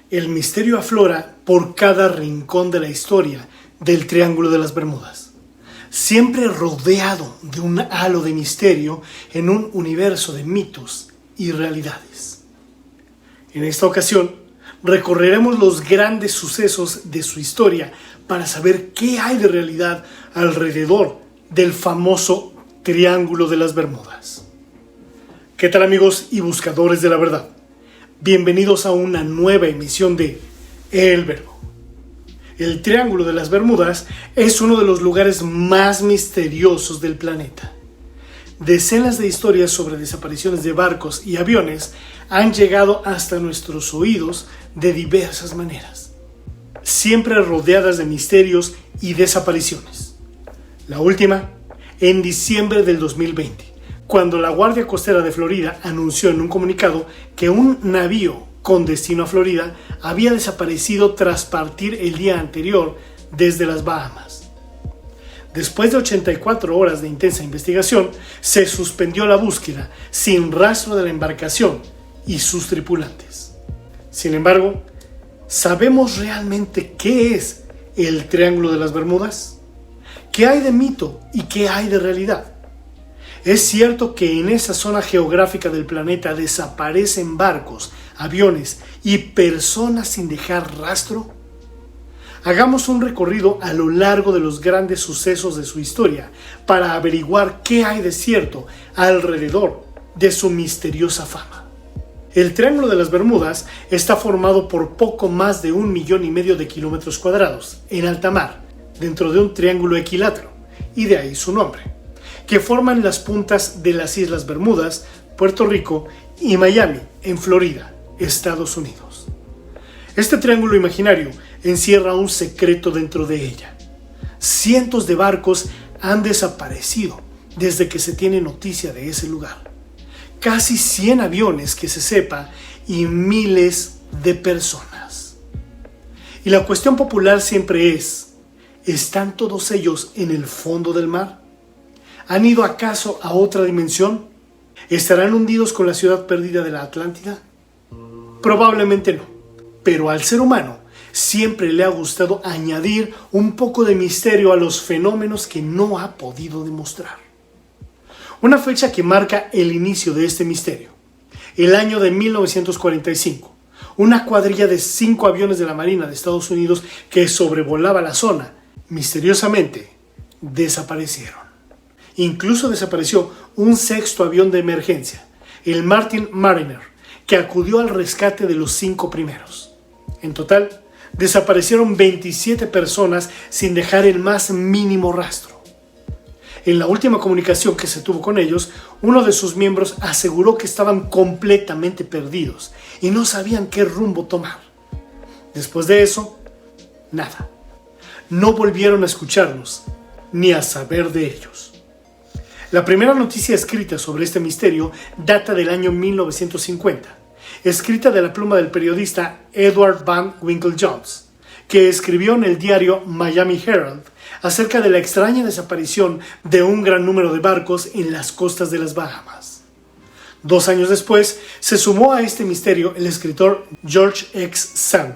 El misterio aflora por cada rincón de la historia del Triángulo de las Bermudas, siempre rodeado de un halo de misterio en un universo de mitos y realidades. En esta ocasión, recorreremos los grandes sucesos de su historia para saber qué hay de realidad alrededor del famoso Triángulo de las Bermudas. ¿Qué tal, amigos y buscadores de la verdad? Bienvenidos a una nueva emisión de El Verbo. El Triángulo de las Bermudas es uno de los lugares más misteriosos del planeta. Decenas de historias sobre desapariciones de barcos y aviones han llegado hasta nuestros oídos de diversas maneras, siempre rodeadas de misterios y desapariciones. La última, en diciembre del 2020, cuando la Guardia Costera de Florida anunció en un comunicado que un navío con destino a Florida había desaparecido tras partir el día anterior desde las Bahamas. Después de 84 horas de intensa investigación, se suspendió la búsqueda sin rastro de la embarcación y sus tripulantes. Sin embargo, ¿sabemos realmente qué es el Triángulo de las Bermudas? ¿Qué hay de mito y qué hay de realidad? ¿Es cierto que en esa zona geográfica del planeta desaparecen barcos, aviones y personas sin dejar rastro? Hagamos un recorrido a lo largo de los grandes sucesos de su historia para averiguar qué hay de cierto alrededor de su misteriosa fama. El Triángulo de las Bermudas está formado por poco más de 1,5 millones de kilómetros cuadrados en alta mar, dentro de un triángulo equilátero, y de ahí su nombre, que forman las puntas de las Islas Bermudas, Puerto Rico y Miami, en Florida, Estados Unidos. Este triángulo imaginario encierra un secreto dentro de ella. Cientos de barcos han desaparecido desde que se tiene noticia de ese lugar. Casi 100 aviones que se sepa y miles de personas. Y la cuestión popular siempre es, ¿están todos ellos en el fondo del mar? ¿Han ido acaso a otra dimensión? ¿Estarán hundidos con la ciudad perdida de la Atlántida? Probablemente no, pero al ser humano siempre le ha gustado añadir un poco de misterio a los fenómenos que no ha podido demostrar. Una fecha que marca el inicio de este misterio, el año de 1945, una cuadrilla de 5 aviones de la Marina de Estados Unidos que sobrevolaba la zona, misteriosamente desaparecieron. Incluso desapareció un 6º avión de emergencia, el Martin Mariner, que acudió al rescate de los 5 primeros. En total, desaparecieron 27 personas sin dejar el más mínimo rastro. En la última comunicación que se tuvo con ellos, uno de sus miembros aseguró que estaban completamente perdidos y no sabían qué rumbo tomar. Después de eso, nada. No volvieron a escucharnos ni a saber de ellos. La primera noticia escrita sobre este misterio data del año 1950, escrita de la pluma del periodista Edward Van Winkle Jones, que escribió en el diario Miami Herald acerca de la extraña desaparición de un gran número de barcos en las costas de las Bahamas. 2 años después, se sumó a este misterio el escritor George X. Sand,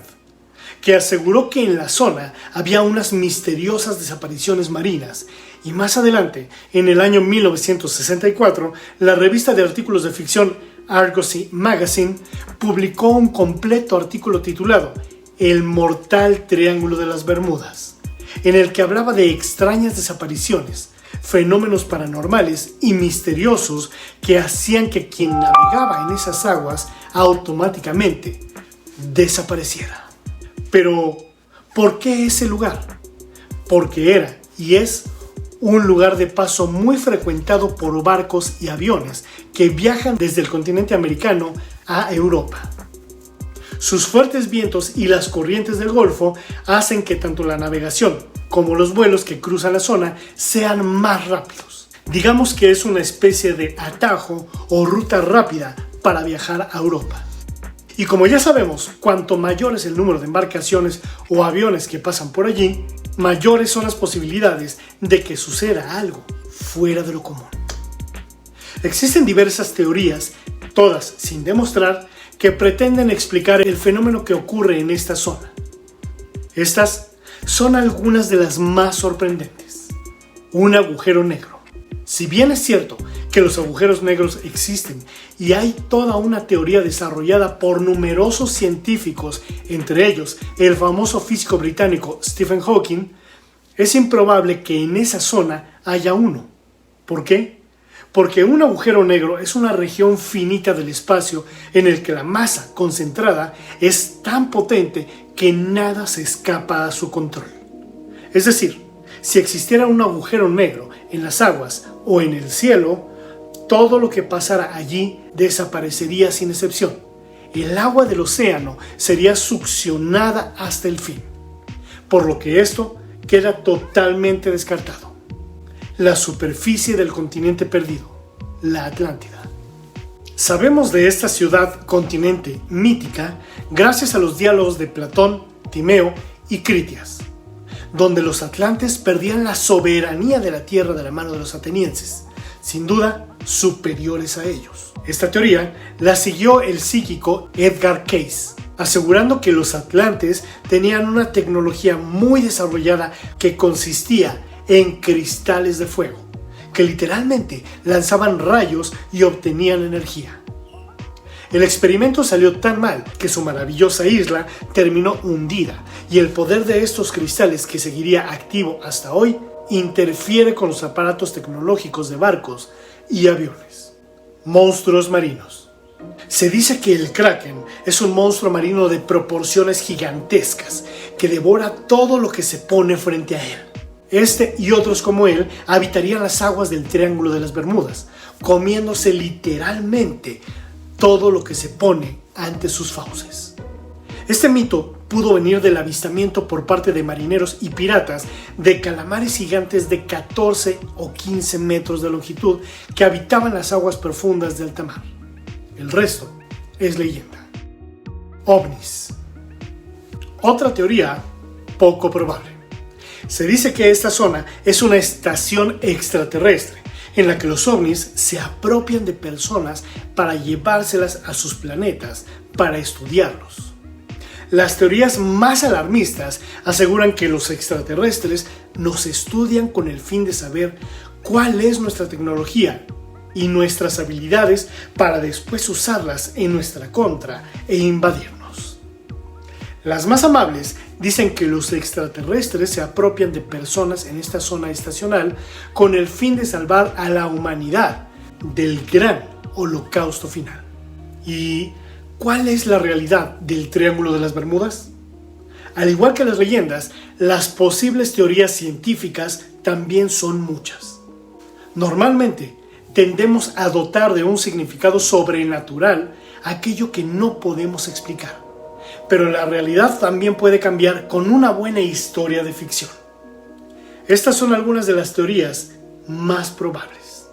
que aseguró que en la zona había unas misteriosas desapariciones marinas, y más adelante, en el año 1964, la revista de artículos de ficción Argosy Magazine publicó un completo artículo titulado El mortal Triángulo de las Bermudas, en el que hablaba de extrañas desapariciones, fenómenos paranormales y misteriosos que hacían que quien navegaba en esas aguas automáticamente desapareciera. Pero, ¿por qué ese lugar? Porque era y es un lugar de paso muy frecuentado por barcos y aviones que viajan desde el continente americano a Europa. Sus fuertes vientos y las corrientes del Golfo hacen que tanto la navegación como los vuelos que cruzan la zona sean más rápidos. Digamos que es una especie de atajo o ruta rápida para viajar a Europa. Y como ya sabemos, cuanto mayor es el número de embarcaciones o aviones que pasan por allí, mayores son las posibilidades de que suceda algo fuera de lo común. Existen diversas teorías, todas sin demostrar, que pretenden explicar el fenómeno que ocurre en esta zona. Estas son algunas de las más sorprendentes. Un agujero negro. Si bien es cierto que los agujeros negros existen y hay toda una teoría desarrollada por numerosos científicos, entre ellos el famoso físico británico Stephen Hawking, es improbable que en esa zona haya uno. ¿Por qué? Porque un agujero negro es una región finita del espacio en el que la masa concentrada es tan potente que nada se escapa a su control. Es decir, si existiera un agujero negro en las aguas o en el cielo, todo lo que pasara allí desaparecería sin excepción. El agua del océano sería succionada hasta el fin, por lo que esto queda totalmente descartado. La superficie del continente perdido, la Atlántida. Sabemos de esta ciudad-continente mítica gracias a los diálogos de Platón, Timeo y Critias, donde los atlantes perdían la soberanía de la tierra de la mano de los atenienses, sin duda superiores a ellos. Esta teoría la siguió el psíquico Edgar Cayce, asegurando que los atlantes tenían una tecnología muy desarrollada que consistía en cristales de fuego, que literalmente lanzaban rayos y obtenían energía. El experimento salió tan mal que su maravillosa isla terminó hundida y el poder de estos cristales, que seguiría activo hasta hoy, interfiere con los aparatos tecnológicos de barcos y aviones. Monstruos marinos. Se dice que el Kraken es un monstruo marino de proporciones gigantescas que devora todo lo que se pone frente a él. Este y otros como él habitarían las aguas del Triángulo de las Bermudas, comiéndose literalmente todo lo que se pone ante sus fauces. Este mito pudo venir del avistamiento por parte de marineros y piratas de calamares gigantes de 14 o 15 metros de longitud que habitaban las aguas profundas de alta mar. El resto es leyenda. OVNIs. Otra teoría poco probable. Se dice que esta zona es una estación extraterrestre en la que los ovnis se apropian de personas para llevárselas a sus planetas para estudiarlos. Las teorías más alarmistas aseguran que los extraterrestres nos estudian con el fin de saber cuál es nuestra tecnología y nuestras habilidades para después usarlas en nuestra contra e invadirnos. Las más amables dicen que los extraterrestres se apropian de personas en esta zona estacional con el fin de salvar a la humanidad del gran holocausto final. ¿Y cuál es la realidad del Triángulo de las Bermudas? Al igual que las leyendas, las posibles teorías científicas también son muchas. Normalmente, tendemos a dotar de un significado sobrenatural aquello que no podemos explicar. Pero la realidad también puede cambiar con una buena historia de ficción. Estas son algunas de las teorías más probables.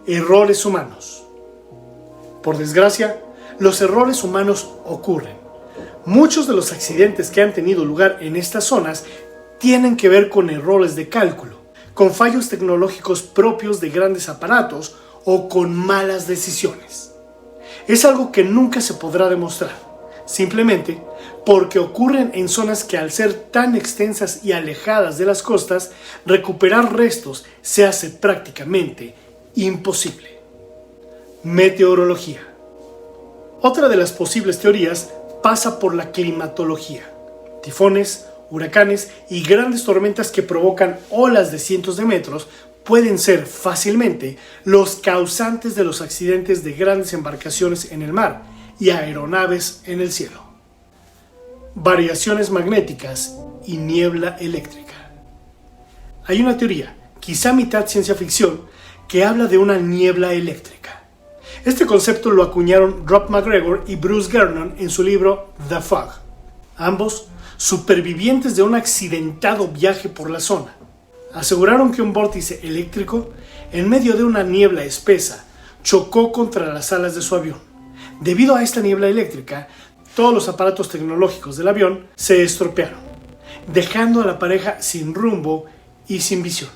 Errores humanos. Por desgracia, los errores humanos ocurren. Muchos de los accidentes que han tenido lugar en estas zonas tienen que ver con errores de cálculo, con fallos tecnológicos propios de grandes aparatos o con malas decisiones. Es algo que nunca se podrá demostrar, simplemente porque ocurren en zonas que, al ser tan extensas y alejadas de las costas, recuperar restos se hace prácticamente imposible. Meteorología. Otra de las posibles teorías pasa por la climatología. Tifones, huracanes y grandes tormentas que provocan olas de cientos de metros pueden ser fácilmente los causantes de los accidentes de grandes embarcaciones en el mar y aeronaves en el cielo. Variaciones magnéticas y niebla eléctrica. Hay una teoría, quizá mitad ciencia ficción, que habla de una niebla eléctrica. Este concepto lo acuñaron Rob McGregor y Bruce Gernon en su libro The Fog. Ambos, supervivientes de un accidentado viaje por la zona, aseguraron que un vórtice eléctrico, en medio de una niebla espesa, chocó contra las alas de su avión. Debido a esta niebla eléctrica, todos los aparatos tecnológicos del avión se estropearon, dejando a la pareja sin rumbo y sin visión.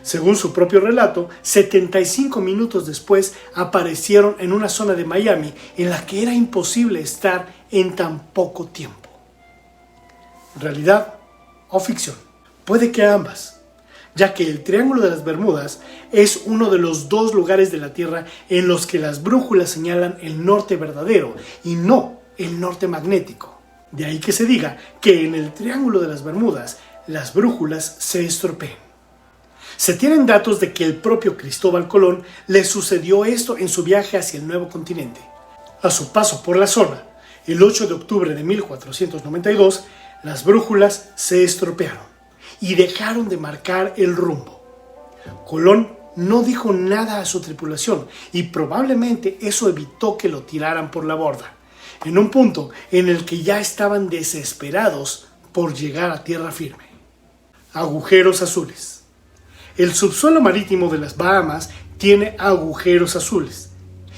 Según su propio relato, 75 minutos después aparecieron en una zona de Miami en la que era imposible estar en tan poco tiempo. ¿Realidad o ficción? Puede que ambas, ya que el Triángulo de las Bermudas es uno de los dos lugares de la Tierra en los que las brújulas señalan el norte verdadero y no el norte magnético. De ahí que se diga que en el Triángulo de las Bermudas las brújulas se estropean. Se tienen datos de que el propio Cristóbal Colón le sucedió esto en su viaje hacia el nuevo continente. A su paso por la zona, el 8 de octubre de 1492, las brújulas se estropearon y dejaron de marcar el rumbo. Colón no dijo nada a su tripulación y probablemente eso evitó que lo tiraran por la borda, en un punto en el que ya estaban desesperados por llegar a tierra firme. Agujeros azules. El subsuelo marítimo de las Bahamas tiene agujeros azules.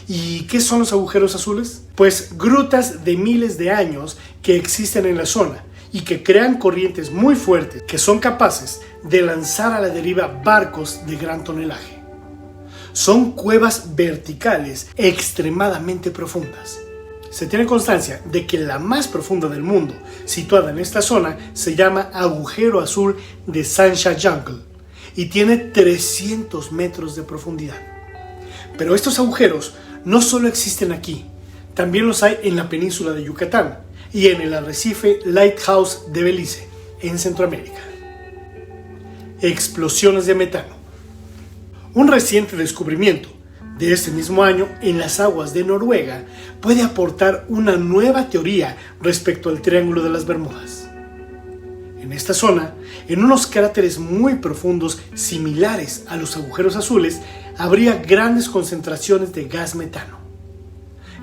¿Y qué son los agujeros azules? Pues grutas de miles de años que existen en la zona y que crean corrientes muy fuertes que son capaces de lanzar a la deriva barcos de gran tonelaje. Son cuevas verticales extremadamente profundas. Se tiene constancia de que la más profunda del mundo, situada en esta zona, se llama Agujero Azul de Sancha Jungle y tiene 300 metros de profundidad. Pero estos agujeros no solo existen aquí, también los hay en la península de Yucatán y en el arrecife Lighthouse de Belice, en Centroamérica. Explosiones de metano. Un reciente descubrimiento de este mismo año en las aguas de Noruega puede aportar una nueva teoría respecto al Triángulo de las Bermudas. En esta zona, en unos cráteres muy profundos similares a los agujeros azules, habría grandes concentraciones de gas metano.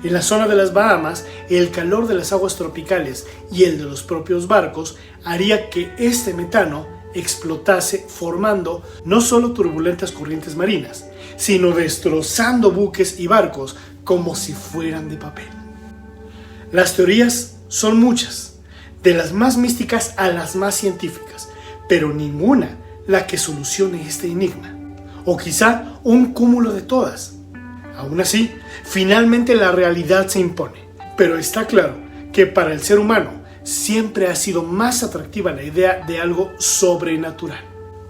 En la zona de las Bahamas, el calor de las aguas tropicales y el de los propios barcos haría que este metano explotase, formando no solo turbulentas corrientes marinas, sino destrozando buques y barcos como si fueran de papel. Las teorías son muchas, de las más místicas a las más científicas, pero ninguna la que solucione este enigma, o quizá un cúmulo de todas. Aún así, finalmente la realidad se impone, pero está claro que para el ser humano siempre ha sido más atractiva la idea de algo sobrenatural,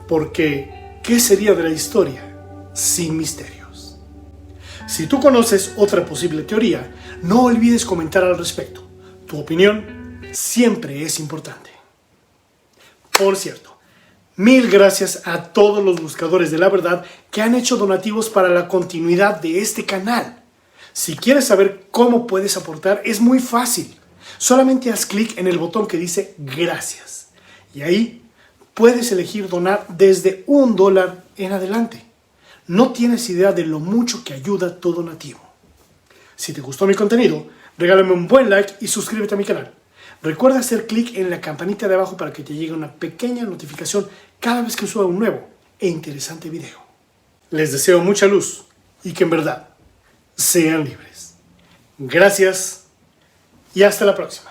porque ¿qué sería de la historia sin misterios? Si tú conoces otra posible teoría, no olvides comentar al respecto. Tu opinión siempre es importante. Por cierto, mil gracias a todos los buscadores de la verdad que han hecho donativos para la continuidad de este canal. Si quieres saber cómo puedes aportar, es muy fácil. Solamente haz clic en el botón que dice gracias y ahí puedes elegir donar desde $1 en adelante. No tienes idea de lo mucho que ayuda tu donativo. Si te gustó mi contenido, regálame un buen like y suscríbete a mi canal. Recuerda hacer clic en la campanita de abajo para que te llegue una pequeña notificación cada vez que suba un nuevo e interesante video. Les deseo mucha luz y que en verdad sean libres. Gracias y hasta la próxima.